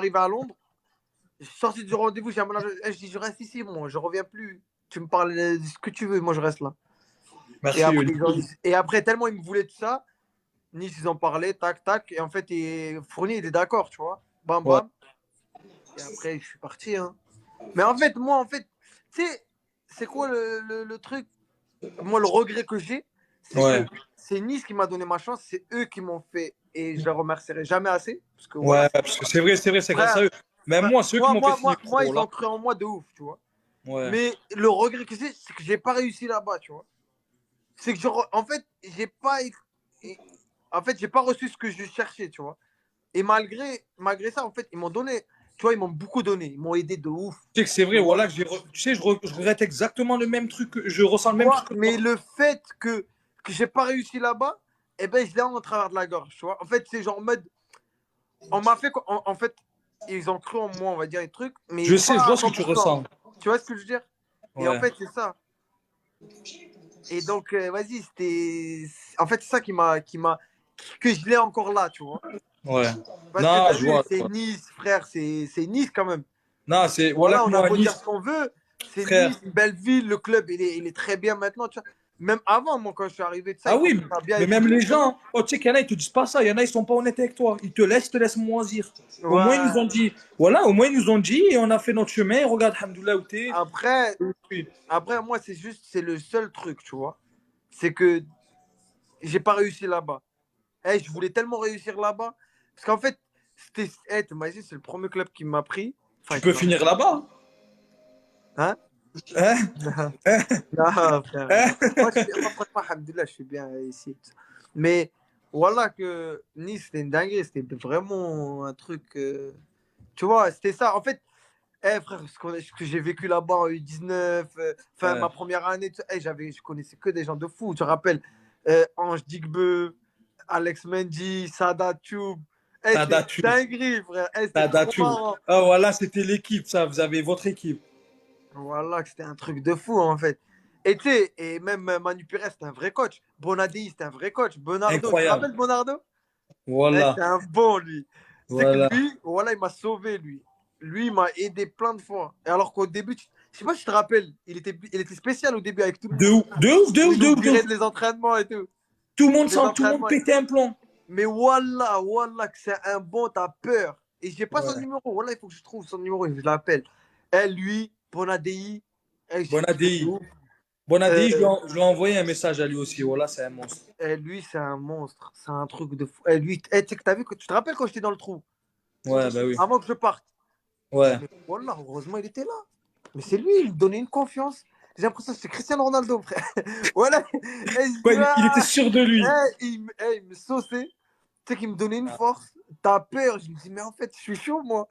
arrivé à Londres, je suis sorti du rendez-vous, j'ai un manager, je dis, je reste ici, moi, je reviens plus. Tu me parles de ce que tu veux, moi, je reste là. Merci, Oli. Et après, tellement ils me voulaient tout ça, Nice, ils en parlaient, tac, tac. Et en fait, Fournier, il est d'accord, tu vois. Bam, Ouais. bam. Et après, je suis parti. Hein. Mais en fait, moi, tu sais, c'est quoi le truc? Moi, le regret que j'ai, c'est Ouais. que c'est Nice qui m'a donné ma chance, c'est eux qui m'ont fait, et je les remercierai jamais assez. Parce que voilà, Ouais, parce que c'est vrai, c'est grâce frère, à eux. Même moi, ceux qui m'ont fait signer moi, pro, ils là. ont cru en moi de ouf, tu vois. Ouais. Mais le regret que j'ai, c'est que j'ai pas réussi là-bas, tu vois. C'est que, en fait, j'ai pas reçu ce que je cherchais, tu vois. Et malgré ça, en fait, ils m'ont donné, tu vois, ils m'ont beaucoup donné. Ils m'ont aidé de ouf. Tu sais que c'est vrai, Tu vois, voilà, tu sais, je regrette exactement le même truc, je ressens le même truc que mais toi. le fait que j'ai pas réussi là-bas, eh ben, je l'ai en travers de la gorge, tu vois. En fait, c'est genre en mode, on m'a fait, en fait, ils ont cru en moi, on va dire, les trucs, mais Je sais, je pas à vois ce que tu 100%. ressens. Tu vois ce que je veux dire? Et en Ouais. fait, c'est ça. Et donc, vas-y, en fait, c'est ça que je l'ai encore là, tu vois. Ouais. Parce que Non, t'as je vu, vois. c'est Nice, frère, c'est Nice quand même. Non, c'est, voilà Voilà, que on a moi, à beau dire Nice, ce qu'on veut, c'est frère. Nice, une belle ville, le club, il est très bien maintenant, tu vois. Même avant, moi, quand je suis arrivé de ça, Ah il oui, commençait à bien mais même évoluer, les tu vois. gens, oh, tu sais qu'il y en a, ils te disent pas ça. Il y en a, ils sont pas honnêtes avec toi. Ils te laissent moisir. Au moins, ils nous ont Ouais. dit, voilà, au moins, ils nous ont dit et on a fait notre chemin. Et regarde, Alhamdoulilah, où t'es. Après, Oui. après, moi, c'est le seul truc, tu vois. C'est que j'ai pas réussi là-bas. Eh, je voulais tellement réussir là-bas. Parce qu'en fait, t'imagines, c'est le premier club qui m'a pris. Enfin, Tu qui peux m'a pris. finir là-bas. Hein? Hein? Non, frère, non. Hein? Moi, franchement, alhamdoulilah, je suis bien ici. Mais voilà que Nice, c'était une dinguerie. C'était vraiment un truc. Tu vois, c'était ça. En fait, frère, ce que j'ai vécu là-bas en U19, enfin, Ouais. ma première année, je connaissais que des gens de fou. Tu te rappelles Ange Digbeu, Alex Mendy, Sada Tube. C'était une Tadatou. dinguerie, frère. C'était trop Tadatou. marrant. Ah, voilà, c'était l'équipe, ça. Vous avez votre équipe. Voilà, que c'était un truc de fou, en fait. Et tu sais, et même Manu Pires, c'était un vrai coach. Bonadei, c'était un vrai coach. Bonardo, tu te Incroyable. rappelles Bonardo? Voilà. C'était un bon, lui. Tu sais que Voilà. lui, voilà, il m'a sauvé, lui. Lui, il m'a aidé plein de fois. Et alors qu'au début, je sais pas si tu te rappelles, il était spécial au début avec tout le De monde. ouf, de ouf, de Où ouf, il de nous ouf, de virait ouf. de les entraînements et tout. Les Tout le monde entraînements. pétait un plomb. Mais voilà, que c'est un bon, t'as peur. Et j'ai pas son Ouais. numéro. Voilà, il faut que je trouve son numéro et je l'appelle. Lui, Bonadei, j'ai kiffé de Bonadei. ouf. Bonadei, Euh, je lui ai envoyé un message à lui aussi. Voilà, c'est un monstre. lui, c'est un monstre. C'est un truc de fou. Lui, tu sais que t'as vu, tu te rappelles quand j'étais dans le trou, Ouais, bah oui. avant que je parte. Ouais. Mais voilà, heureusement, il était là. Mais c'est lui, il me donnait une confiance. J'ai l'impression que c'est Cristiano Ronaldo, frère. Voilà. Et je dis, Ouais, il était sûr de lui. il me sauçait. Tu sais qu'il me donnait une force. T'as peur. Je me dis, mais en fait, je suis chaud, moi.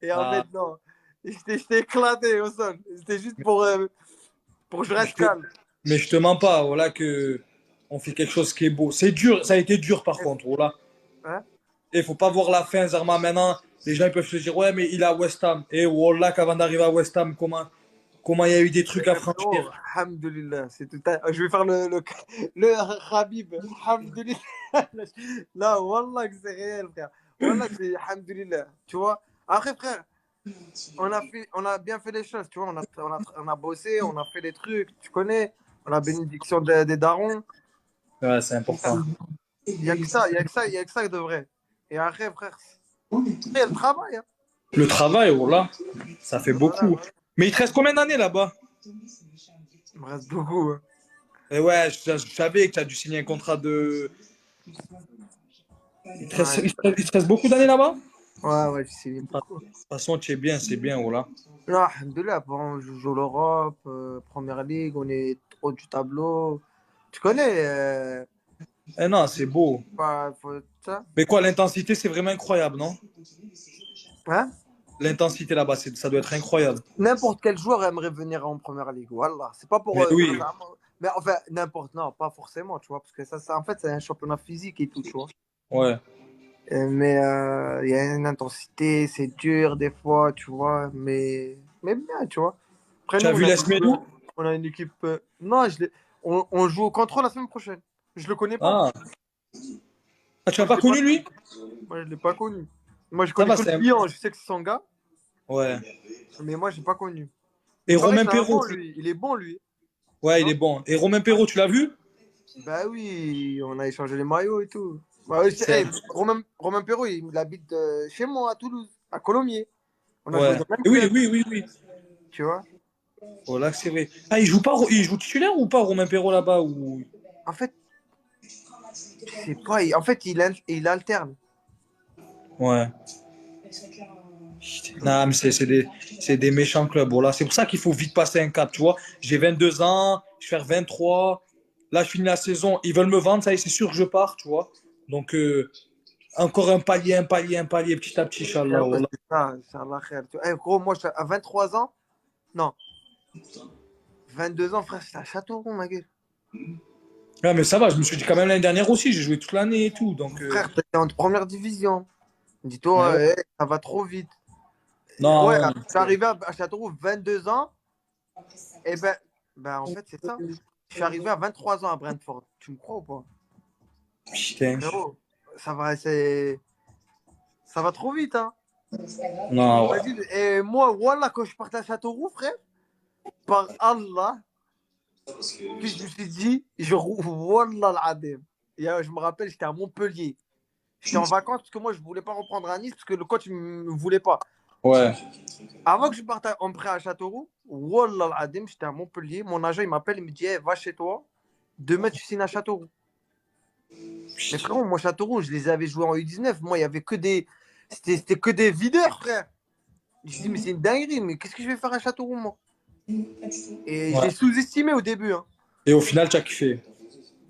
Et en Ah, fait, non. J'étais éclaté au sol. C'était juste pour que je mais je reste te, calme. mais je te mens pas. Voilà que on fait quelque chose qui est beau. C'est dur. Ça a été dur par contre. Voilà. Hein? Et faut pas voir la fin, Zarma. Maintenant, les gens ils peuvent se dire, ouais, mais il est à West Ham. Et voilà qu'avant d'arriver à West Ham, comment il y a eu des trucs à Frérot, franchir. alhamdoulilah, c'est tout je vais faire le Habib, alhamdoulilah. Non, wallah que c'est réel, frère. Wallah que c'est alhamdoulilah. Tu vois? Après, frère, on a bien fait les choses, tu vois? On a bossé, on a fait des trucs, tu connais? On a la bénédiction des darons. Ouais, c'est important. Il n'y a que ça, il y a que ça, il y a que ça de vrai. Et après, frère, il y a le travail, hein. Le travail, voilà, ça fait Voilà, beaucoup. voilà. Mais il te reste combien d'années là-bas? Il me reste beaucoup, hein. Et ouais, je savais que tu as dû signer un contrat de. Ouais, Il te reste beaucoup d'années là-bas? ouais, j'ai signé De beaucoup. toute façon, tu es bien, c'est bien, voilà. Non, alhamdoulilah, bon, on joue l'Europe, Première Ligue, on est haut du tableau. Tu connais Eh non, c'est beau. ça? Mais quoi, l'intensité, c'est vraiment incroyable, non? Hein? L'intensité là-bas, ça doit être incroyable. N'importe quel joueur aimerait venir en Première Ligue. Voilà. C'est pas pour. Mais oui, Mais enfin, n'importe, non, pas forcément, tu vois, parce que en fait, c'est un championnat physique et tout, tu vois. ouais. Mais il y a une intensité, c'est dur des fois, tu vois, mais bien, tu vois. Après, Tu nous, as vu l'Esmedou? on a une équipe. Non, on joue au contrôle la semaine prochaine. Je le connais pas. Ah. Ah, tu Moi, l'as je pas l'ai pas connu, connu. lui? Moi, je l'ai pas connu. Moi, je Ça connais va, que le c'est un... client, je sais que c'est son gars, Ouais. mais moi, j'ai pas connu. Et Il paraît que Romain c'est un Perrault, bon, lui. Il est bon, lui. ouais, il Non? est bon. Et Romain Perrault, tu l'as vu? Bah oui, on a échangé les maillots et tout. Bah, oui, C'est hey, Romain Perrault, il habite chez moi à Toulouse, à Colomiers. On a joué Ouais. dans le même Oui, club, oui, oui, oui. tu vois. Voilà, c'est vrai. Ah, il joue pas, il joue titulaire ou pas, Romain Perrault, là-bas ou... En fait, je sais pas. En fait, il alterne. Ouais. Non, mais c'est des méchants clubs. Voilà. C'est pour ça qu'il faut vite passer un cap, tu vois. J'ai 22 ans, je vais faire 23. Là, je finis la saison. Ils veulent me vendre, ça y est, c'est sûr que je pars, tu vois. Donc, encore un palier, un palier, un palier, petit à petit, Inch'Allah. Frérot, Voilà. c'est ça, Inch'Allah khair. Eh, gros, moi, à 23 ans, non, 22 ans, frère, j'étais à Châteauroux, ma gueule. Ouais, mais ça va, je me suis dit quand même l'année dernière aussi, j'ai joué toute l'année et tout. Donc, Frère, t'étais en première division. ouais, Dis-toi, ouais. ça va trop vite. Non, Ouais, non, je suis arrivé à Châteauroux 22 ans, et ben en fait, c'est ça. Je suis arrivé à 23 ans à Brentford. Tu me crois ou pas? putain. Frérot, ça va trop vite, hein. Non, ouais. Imagine, et moi, voilà, quand je partais à Châteauroux, frère, par Allah, que je me suis dit, Wallah al-Adim. Et je me rappelle, j'étais à Montpellier. J'étais en vacances parce que moi, je voulais pas reprendre à Nice parce que le coach ne me voulait pas. Ouais. Avant que je parte en prêt à Châteauroux, Wallah al-Adim, j'étais à Montpellier. Mon agent, il m'appelle, il me dit, hey, va chez toi. Demain, tu signes à Châteauroux. Mais frérot, moi, Châteauroux, je les avais joués en U19. Moi, il y avait que des. C'était que des videurs, frère. Je dis, mais c'est une dinguerie, mais qu'est-ce que je vais faire à Châteauroux, moi? Et je Ouais. l'ai sous-estimé au début, hein. Et au final, tu as kiffé.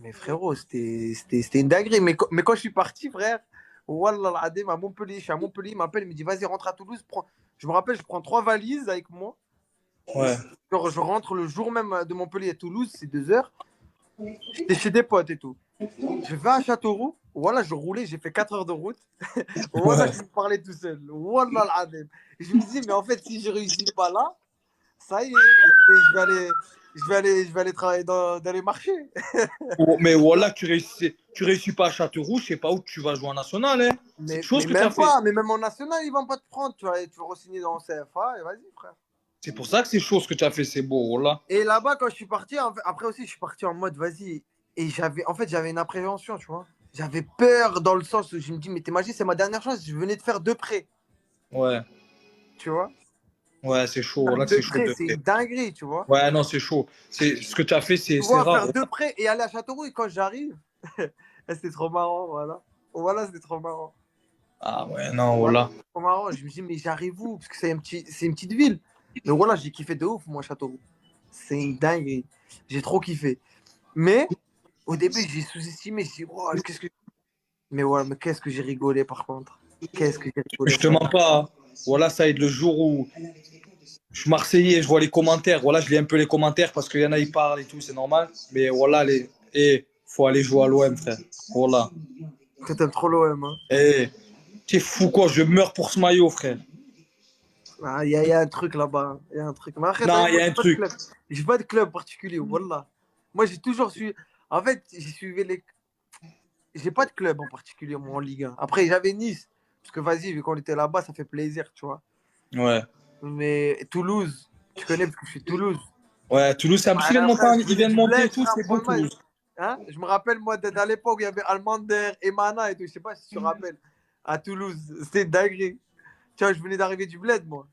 Mais frérot, c'était une dinguerie. Mais quand je suis parti, frère, Wallah al-Adim, à Montpellier, je suis à Montpellier, il m'appelle, il me dit, vas-y, rentre à Toulouse. Je me rappelle, je prends 3 valises avec moi. Ouais. Genre, je rentre le jour même de Montpellier à Toulouse, c'est 2 heures. J'étais chez des potes et tout. Je vais à Châteauroux. Voilà, je roulais, j'ai fait 4 heures de route. Voilà, Ouais. je me parlais tout seul. Wallah al-Adim. Et je me dis, mais en fait, si je réussis pas là, ça y est, je vais aller travailler dans les marchés. Mais voilà, tu réussis pas à Châteauroux, je sais pas où tu vas jouer en national, hein. C'est une chose Mais que tu as même fait. pas, mais même en national, ils vont pas te prendre. Tu vas re-signer dans le CFA et vas-y, frère. C'est pour ça que c'est chose que tu as fait, c'est beau, voilà. Et là-bas, quand je suis parti, après aussi, je suis parti en mode, vas-y. Et en fait, j'avais une appréhension, tu vois. J'avais peur dans le sens où je me dis, mais t'imagines, c'est ma dernière chance. Je venais de faire 2 prêts, Ouais. tu vois. Ouais, c'est chaud, Faire voilà que deux c'est chaud prêts, de c'est faire. une dinguerie, tu vois. Ouais, non, c'est chaud. C'est ce que tu as fait, Tu c'est vois, rare. faire 2 prêts et aller à Châteauroux, et quand j'arrive, c'était trop marrant, voilà. Voilà, c'était trop marrant. Ah ouais, non, Voilà, voilà. c'est trop marrant. Je me dis, mais j'arrive où? Parce que c'est une petite ville. Mais voilà, j'ai kiffé de ouf, moi, Châteauroux. C'est une dinguerie. J'ai trop kiffé. Mais au début, j'ai sous-estimé. J'ai dit, wow, qu'est-ce que. Mais ouais, mais qu'est-ce que j'ai rigolé par contre. Qu'est-ce que j'ai rigolé, Je te frère. mens pas, hein. Voilà, ça aide le jour où je suis Marseillais, je vois les commentaires. Voilà, je lis un peu les commentaires parce qu'il y en a, ils parlent et tout, c'est normal. Mais voilà, faut aller jouer à l'OM, frère. Voilà. Toi, t'aimes trop l'OM, hein. Et t'es fou, quoi, je meurs pour ce maillot, frère. Ah, il y a un truc là-bas, hein. Il y a un truc. Mais après, Non, il y moi, a un j'ai pas de truc. club. J'ai pas de club particulier, wallah. Moi, j'ai toujours su. En fait, j'ai suivi les. J'ai pas de club en particulier, moi, en Ligue 1. Après, j'avais Nice. Parce que vas-y, vu qu'on était là-bas, ça fait plaisir, tu vois. Ouais. Mais Toulouse, tu connais parce que je suis de Toulouse. Ouais, Toulouse, c'est un petit Voilà, frère, je il venais vient de du monter et bled, tout, frère, c'est pour beau, le match. Toulouse. Hein, je me rappelle, moi, à l'époque, il y avait Almander, Emana et tout. Je sais pas si tu te rappelles. À Toulouse. C'était dingue. Tu vois, je venais d'arriver du bled, moi.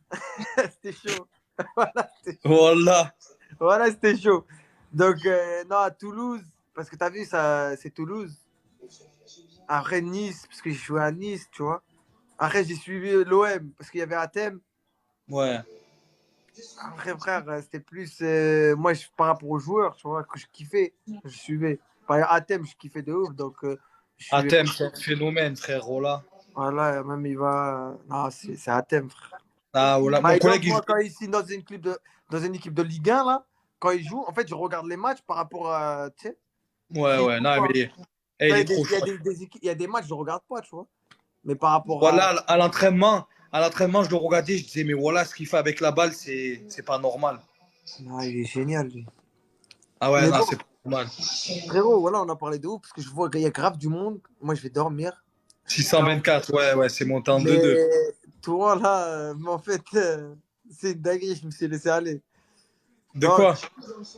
C'était chaud. Voilà, c'était chaud. Voilà. Voilà, c'était chaud. Donc, non, à Toulouse, parce que tu as vu, ça, c'est Toulouse. Après Nice, parce que j'ai joué à Nice, tu vois. Après, j'ai suivi l'OM, parce qu'il y avait Athènes. Ouais. Après, frère, c'était plus. Moi, par rapport aux joueurs, tu vois, que je kiffais, je suivais. Par exemple, Athènes, je kiffais de ouf, donc je suivais Athème, plus. c'est un phénomène, frère. Voilà. Voilà, même il va. Non, c'est Athènes, frère. Ah, voilà. Par Mon collègue, exemple, il moi, quand jouait. il signe dans une équipe de Ligue 1, là, quand il joue, en fait, je regarde les matchs par rapport à. Tu sais, Ouais, s'il ouais. joue Non, pas. mais Tu il vois, est trop chaud. il y a des matchs, je regarde pas, tu vois. Mais par rapport à. Voilà, à l'entraînement, je le regardais, je disais, mais voilà, ce qu'il fait avec la balle, c'est pas normal. Non, il est génial, lui. Ah ouais, Mais non, bon, c'est pas normal. frérot, voilà, on a parlé de ouf parce que je vois qu'il y a grave du monde. Moi, je vais dormir. 624, ouais, c'est monté en Mais 2-2. toi, là, en fait, c'est une dinguerie, je me suis laissé aller. De Non, quoi?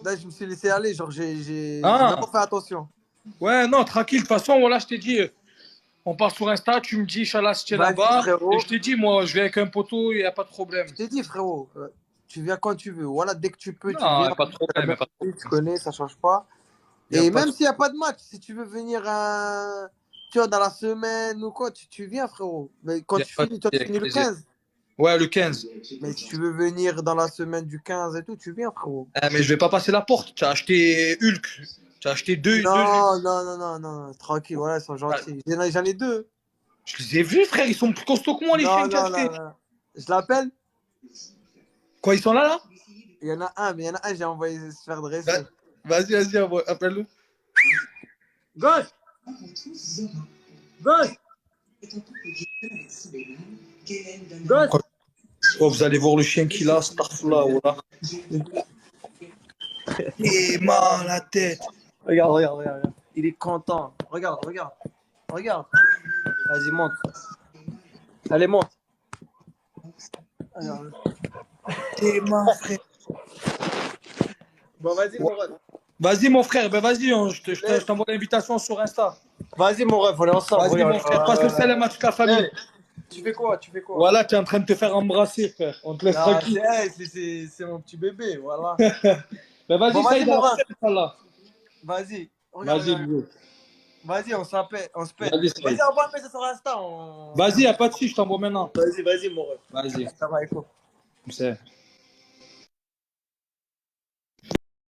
là, je me suis laissé aller, genre, j'ai même Ah, pas fait attention. ouais, non, tranquille. De toute façon, voilà, je t'ai dit, on part sur Insta, tu me dis, Inch'Allah, si tu es Vas-y, là-bas. Et je frérot. t'ai dit, moi, je vais avec un poteau, il n'y a pas de problème. Je t'ai dit, frérot, tu viens quand tu veux. Voilà, dès que tu peux, tu Non, il viens. n'y a pas de problème, il n'y a pas de Tu problème. connais, ça change pas. Il a Et pas même de... s'il n'y a pas de match, si tu veux venir tu vois, dans la semaine ou quoi, tu viens, frérot. Mais quand y a tu pas de... finis, toi, tu avec finis le plaisir. 15. Ouais, le 15. Mais si tu veux venir dans la semaine du 15 et tout, tu viens, frérot. Ah, mais je vais pas passer la porte. Tu as acheté Hulk. Tu as acheté deux Hulk. Non, non, non, non, non, tranquille, voilà, ils sont Ah, gentils. J'en ai deux. je les ai vus, frère. Ils sont plus costauds que moi, les chiens Non, que tu as non, non, achetés. non. Je l'appelle. Quoi, ils sont là, là? Il y en a un, mais il y en a un, j'ai envoyé se faire dresser. Vas-y, appelle-le. Gauche, gauche, gauche. Oh, vous allez voir le chien qu'il a, Starfla, voilà. Et mal la tête. Regarde, regarde, regarde, regarde. Il est content. Regarde, regarde. Regarde. Vas-y, monte. Allez, monte. Regarde. T'es mal, frère. Bon, vas-y, mon ref. Vas-y, mon frère, ben vas-y, je t'envoie l'invitation sur Insta. Vas-y, mon ref, on est ensemble. Vas-y, Regarde. mon frère, passe le salam à toute la famille. Tu fais quoi? Tu fais quoi? Voilà, tu es en train de te faire embrasser, frère. On te laisse Ah, tranquille. c'est mon petit bébé, voilà. Ben vas-y, Bon, vas-y, Saïd, à mon la ref. prochaine, Inch'Allah. Vas-y. Regarde, Vas-y, regarde. Lou. Vas-y, on s'appelle, on se pète. Vas-y, Vas-y, Saïd. envoie un message sur Insta. Vas-y, y'a pas de soucis, je t'envoie maintenant. Vas-y, vas-y, mon ref. Vas-y, Ça va, écoute. comme ça.